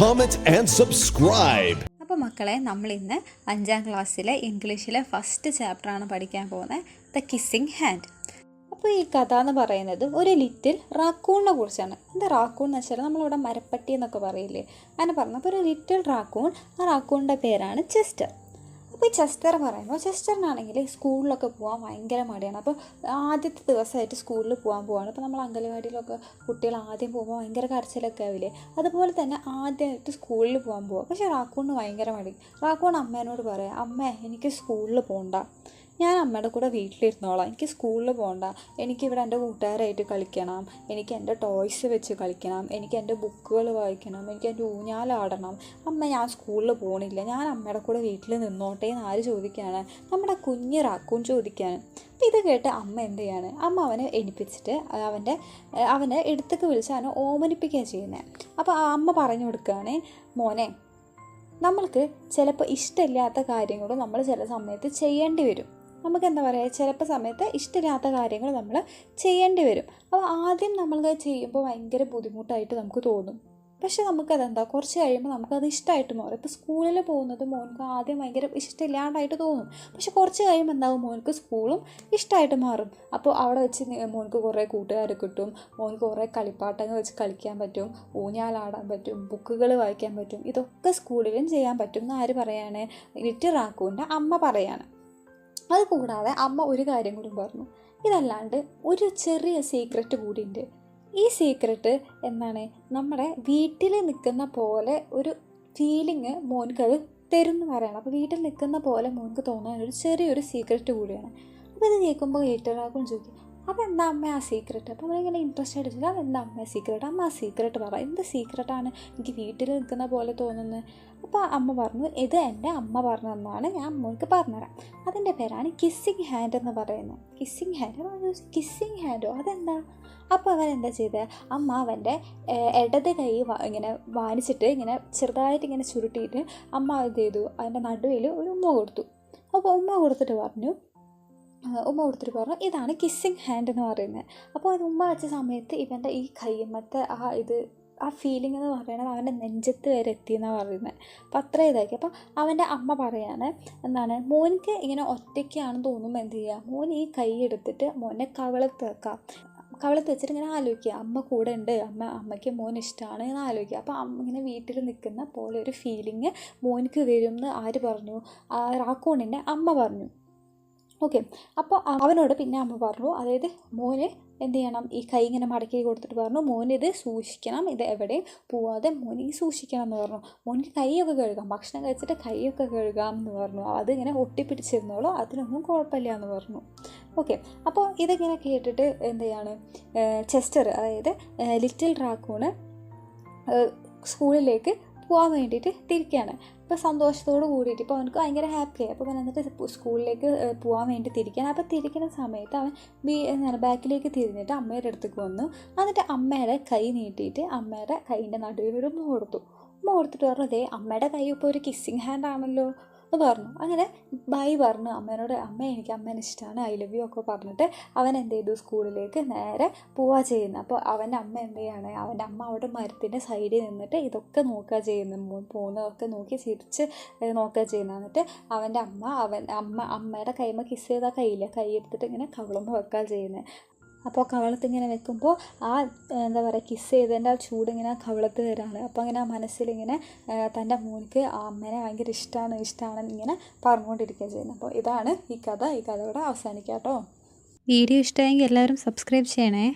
comment and subscribe. അപ്പോൾ മക്കളെ, നമ്മളിന്ന് 5ാം ക്ലാസ്സിലെ ഇംഗ്ലീഷിലെ ഫസ്റ്റ് ചാപ്റ്ററാണ് പഠിക്കാൻ പോകുന്നത്, ദ കിസ്സിങ് ഹാൻഡ്. അപ്പോൾ ഈ കഥ എന്ന് പറയുന്നത് ഒരു ലിറ്റിൽ റാക്കൂണിനെ കുറിച്ചാണ്. എന്താ റാക്കൂൺ എന്ന് വെച്ചാൽ നമ്മളിവിടെ മരപ്പട്ടി എന്നൊക്കെ പറയില്ലേ, അങ്ങനെ പറഞ്ഞു. അപ്പോൾ ഒരു ലിറ്റിൽ റാക്കൂൺ, ആ റാക്കൂണിൻ്റെ പേരാണ് ചെസ്റ്റർ. അപ്പോൾ ഈ ചെസ്റ്റർ പറയുമ്പോൾ, ചെസ്റ്ററിനാണെങ്കിൽ സ്കൂളിലൊക്കെ പോകാൻ ഭയങ്കര മടിയാണ്. അപ്പോൾ ആദ്യത്തെ ദിവസമായിട്ട് സ്കൂളിൽ പോവാണ്. അപ്പോൾ നമ്മൾ അംഗനവാടിയിലൊക്കെ കുട്ടികൾ ആദ്യം പോകുമ്പോൾ ഭയങ്കര കരച്ചിലൊക്കെ ആവില്ലേ, അതുപോലെ തന്നെ ആദ്യമായിട്ട് സ്കൂളിൽ പോകാം. പക്ഷേ റാക്കൂണിന് ഭയങ്കര മടി. റാക്കൂൺ അമ്മേനോട് പറയാം, അമ്മേ എനിക്ക് സ്കൂളിൽ പോകണ്ട, ഞാൻ അമ്മയുടെ കൂടെ വീട്ടിലിരുന്നോളാം, എനിക്ക് സ്കൂളിൽ പോകണ്ട, എനിക്കിവിടെ എൻ്റെ കൂട്ടുകാരായിട്ട് കളിക്കണം, എനിക്ക് എൻ്റെ ടോയ്സ് വെച്ച് കളിക്കണം, എനിക്ക് എൻ്റെ ബുക്കുകൾ വായിക്കണം, എനിക്ക് എൻ്റെ ഊഞ്ഞാലാടണം, അമ്മ ഞാൻ സ്കൂളിൽ പോകണില്ല, ഞാൻ അമ്മയുടെ കൂടെ വീട്ടിൽ നിന്നോട്ടെ എന്ന് ആര് ചോദിക്കുകയാണ്? നമ്മുടെ കുഞ്ഞ് റാക്കൂൺ ചോദിക്കുകയാണ്. അപ്പോൾ ഇത് കേട്ട് അമ്മ എന്ത് ചെയ്യാണ്? അമ്മ അവനെ എണിപ്പിച്ചിട്ട് അവനെ എടുത്തേക്ക് വിളിച്ച് അവനെ ഓമനിപ്പിക്കുക ചെയ്യുന്നത്. അപ്പോൾ ആ അമ്മ പറഞ്ഞു കൊടുക്കുകയാണ്, മോനെ, നമ്മൾക്ക് ചിലപ്പോൾ ഇഷ്ടമില്ലാത്ത കാര്യങ്ങളും നമ്മൾ ചില സമയത്ത് ചെയ്യേണ്ടി വരും. നമുക്ക് എന്താ പറയുക, ചിലപ്പോൾ സമയത്ത് ഇഷ്ടമില്ലാത്ത കാര്യങ്ങൾ നമ്മൾ ചെയ്യേണ്ടി വരും. അപ്പോൾ ആദ്യം നമ്മളത് ചെയ്യുമ്പോൾ ഭയങ്കര ബുദ്ധിമുട്ടായിട്ട് നമുക്ക് തോന്നും. പക്ഷെ നമുക്കതെന്താ, കുറച്ച് കഴിയുമ്പോൾ നമുക്കത് ഇഷ്ടമായിട്ട് മാറും. ഇപ്പോൾ സ്കൂളിൽ പോകുന്നത് മോനക്ക് ആദ്യം ഭയങ്കര ഇഷ്ടമില്ലാണ്ടായിട്ട് തോന്നും. പക്ഷെ കുറച്ച് കഴിയുമ്പോൾ എന്താവും, മോനക്ക് സ്കൂളും ഇഷ്ടമായിട്ട് മാറും. അപ്പോൾ അവിടെ വെച്ച് മോനക്ക് കുറേ കൂട്ടുകാരെ കിട്ടും, മോനക്ക് കുറേ കളിപ്പാട്ടങ്ങൾ വെച്ച് കളിക്കാൻ പറ്റും, ഊഞ്ഞാലാടാൻ പറ്റും, ബുക്കുകൾ വായിക്കാൻ പറ്റും. ഇതൊക്കെ സ്കൂളിലും ചെയ്യാൻ പറ്റും എന്ന് ആര് പറയാണ്? ലിറ്റിൽ റാക്കൂൻ്റെ അമ്മ പറയാണ്. അതുകൂടാതെ അമ്മ ഒരു കാര്യം കൂടി പറഞ്ഞു, ഇതല്ലാണ്ട് ഒരു ചെറിയ സീക്രറ്റ് കൂടിയുണ്ട്. ഈ സീക്രട്ട് എന്താണ്, നമ്മുടെ വീട്ടിൽ നിൽക്കുന്ന പോലെ ഒരു ഫീലിങ് മോനക്കത് തരും എന്ന് പറയണം. അപ്പോൾ വീട്ടിൽ നിൽക്കുന്ന പോലെ മോനക്ക് തോന്നാൻ ഒരു ചെറിയൊരു സീക്രറ്റ് കൂടിയാണ്. അപ്പോൾ ഇത് കേൾക്കുമ്പോൾ ലിറ്റിൽ ചോദിക്കും, അതെന്താ അമ്മ ആ സീക്രട്ട്? അപ്പോൾ നമ്മളിങ്ങനെ ഇൻട്രസ്റ്റ് ആയിട്ട് ചോദിച്ചാൽ അതെന്താ അമ്മ സീക്രട്ട്? അമ്മ ആ സീക്രട്ട് പറ, എന്ത് സീക്രട്ടാണ് എനിക്ക് വീട്ടിൽ നിൽക്കുന്ന പോലെ തോന്നുന്നത്? അപ്പോൾ അമ്മ പറഞ്ഞു, ഇത് എൻ്റെ അമ്മ പറഞ്ഞു തന്നാണ്, ഞാൻ മോൾക്ക് പറഞ്ഞുതരാം. അതിൻ്റെ പേരാണ് കിസ്സിങ് ഹാൻഡ് എന്ന് പറയുന്നത്. കിസ്സിങ് ഹാൻഡ്, കിസ്സിങ് ഹാൻഡോ, അതെന്താ? അപ്പോൾ അവൻ എന്താ ചെയ്തത്, അമ്മ അവൻ്റെ ഇടത് കൈ ഇങ്ങനെ വാനിച്ചിട്ട് ഇങ്ങനെ ചെറുതായിട്ട് ഇങ്ങനെ ചുരുട്ടിയിട്ട് അമ്മ ഇത് ചെയ്തു, അതിൻ്റെ നടുവിൽ ഒരു ഉമ്മ കൊടുത്തു. അപ്പോൾ ഉമ്മ കൊടുത്തിട്ട് പറഞ്ഞു, ഇതാണ് കിസ്സിങ് ഹാൻഡ് എന്ന് പറയുന്നത്. അപ്പോൾ അത് ഉമ്മ വെച്ച സമയത്ത് ഇവൻ്റെ ഈ കയ്യമ്മത്തെ ആ ഫീലിംഗ് എന്ന് പറയുന്നത് അവൻ്റെ നെഞ്ചത്ത് വരെ എത്തിയെന്നാണ് പറയുന്നത്. അപ്പോൾ അത്ര ഇതാക്കി. അപ്പോൾ അവൻ്റെ അമ്മ പറയാണ്, എന്താണ്, മോനിക്ക് ഇങ്ങനെ ഒറ്റയ്ക്കാണെന്ന് തോന്നുമ്പോൾ എന്ത് ചെയ്യുക, മോൻ ഈ കൈ എടുത്തിട്ട് മോനെ കവളത്ത് വെച്ചിട്ട് ഇങ്ങനെ ആലോചിക്കുക, അമ്മ കൂടെ ഉണ്ട്, അമ്മയ്ക്ക് മോൻ ഇഷ്ടമാണ് എന്ന് ആലോചിക്കുക. അപ്പോൾ അമ്മ ഇങ്ങനെ വീട്ടിൽ നിൽക്കുന്ന പോലെ ഒരു ഫീലിംഗ് മോനിക്ക് വരും എന്ന് ആര് പറഞ്ഞു? റാക്കൂണിൻ്റെ അമ്മ പറഞ്ഞു. ഓക്കെ. അപ്പോൾ അവനോട് പിന്നെ അമ്മ പറഞ്ഞു, അതായത് മോന് എന്ത് ചെയ്യണം, ഈ കൈ ഇങ്ങനെ മടക്കി കൊടുത്തിട്ട് പറഞ്ഞു, മോനിത് സൂക്ഷിക്കണം, ഇത് എവിടെയും പോവാതെ മോന് ഈ സൂക്ഷിക്കണം എന്ന് പറഞ്ഞു. മോനിക്ക് കൈയൊക്കെ കഴുകാം, ഭക്ഷണം കഴിച്ചിട്ട് കൈയൊക്കെ കഴുകാം എന്ന് പറഞ്ഞു. അതിങ്ങനെ ഒട്ടിപ്പിടിച്ചിരുന്നോളൂ, അതിനൊന്നും കുഴപ്പമില്ല എന്ന് പറഞ്ഞു. ഓക്കെ. അപ്പോൾ ഇതിങ്ങനെ കേട്ടിട്ട് എന്ത് ചെയ്യാണ്, ചെസ്റ്റർ, അതായത് ലിറ്റിൽ റാക്കൂണ് സ്കൂളിലേക്ക് പോകാൻ വേണ്ടിയിട്ട് തിരിക്കുകയാണ്. ഇപ്പോൾ സന്തോഷത്തോട് കൂടിയിട്ട് ഇപ്പോൾ അവനക്ക് ഭയങ്കര ഹാപ്പിയായി. അപ്പോൾ അവൻ എന്നിട്ട് സ്കൂളിലേക്ക് പോകാൻ വേണ്ടി തിരിക്കുകയാണ്. അപ്പോൾ തിരിക്കുന്ന സമയത്ത് അവൻ ബാക്കിലേക്ക് തിരിഞ്ഞിട്ട് അമ്മയുടെ അടുത്തേക്ക് വന്നു. എന്നിട്ട് അമ്മയുടെ കൈ നീട്ടിയിട്ട് അമ്മയുടെ കൈയിൻ്റെ നടുവിൽ ഒരു ഉമ്മ കൊടുത്തിട്ട് പറഞ്ഞു, അതേ അമ്മയുടെ കൈ ഇപ്പോൾ ഒരു കിസ്സിങ് ഹാൻഡ് ആണല്ലോ എന്ന് പറഞ്ഞു. അങ്ങനെ ബൈ പറഞ്ഞു അമ്മേനോട്, എനിക്ക് അമ്മേനെ ഇഷ്ടമാണ്, ഐ ലവ് യു ഒക്കെ പറഞ്ഞിട്ട് അവൻ എന്ത് ചെയ്തു, സ്കൂളിലേക്ക് നേരെ പോവുക ചെയ്യുന്നത്. അപ്പോൾ അവൻ്റെ അമ്മ എന്ത് ചെയ്യാണ്, അവൻ്റെ അമ്മ അവിടെ മരത്തിൻ്റെ സൈഡിൽ നിന്നിട്ട് ഇതൊക്കെ നോക്കുക ചെയ്യുന്നത്, പോകുന്നതൊക്കെ നോക്കി ചിരിച്ച് നോക്കുക ചെയ്യുന്നത്. എന്നിട്ട് അവൻ്റെ അമ്മയുടെ കൈമ കിസ് ചെയ്താൽ കൈ എടുത്തിട്ട് ഇങ്ങനെ കവളമ്പ് വെക്കുക ചെയ്യുന്നത്. അപ്പോൾ കവളത്ത് ഇങ്ങനെ വെക്കുമ്പോൾ ആ എന്താ പറയുക, കിസ് ചെയ്തതിൻ്റെ ആ ചൂടിങ്ങനെ കവളത്ത് വരാണ്. അപ്പോൾ അങ്ങനെ ആ മനസ്സിലിങ്ങനെ തൻ്റെ മോനിക്ക് ആ അമ്മേനെ ഭയങ്കര ഇഷ്ടമാണ് ഇങ്ങനെ പറഞ്ഞുകൊണ്ടിരിക്കുക ചെയ്യുന്നത്. അപ്പോൾ ഇതാണ് ഈ കഥ ഇവിടെ അവസാനിക്കാം കേട്ടോ. വീഡിയോ ഇഷ്ടമായെങ്കിൽ എല്ലാവരും സബ്സ്ക്രൈബ് ചെയ്യണേ.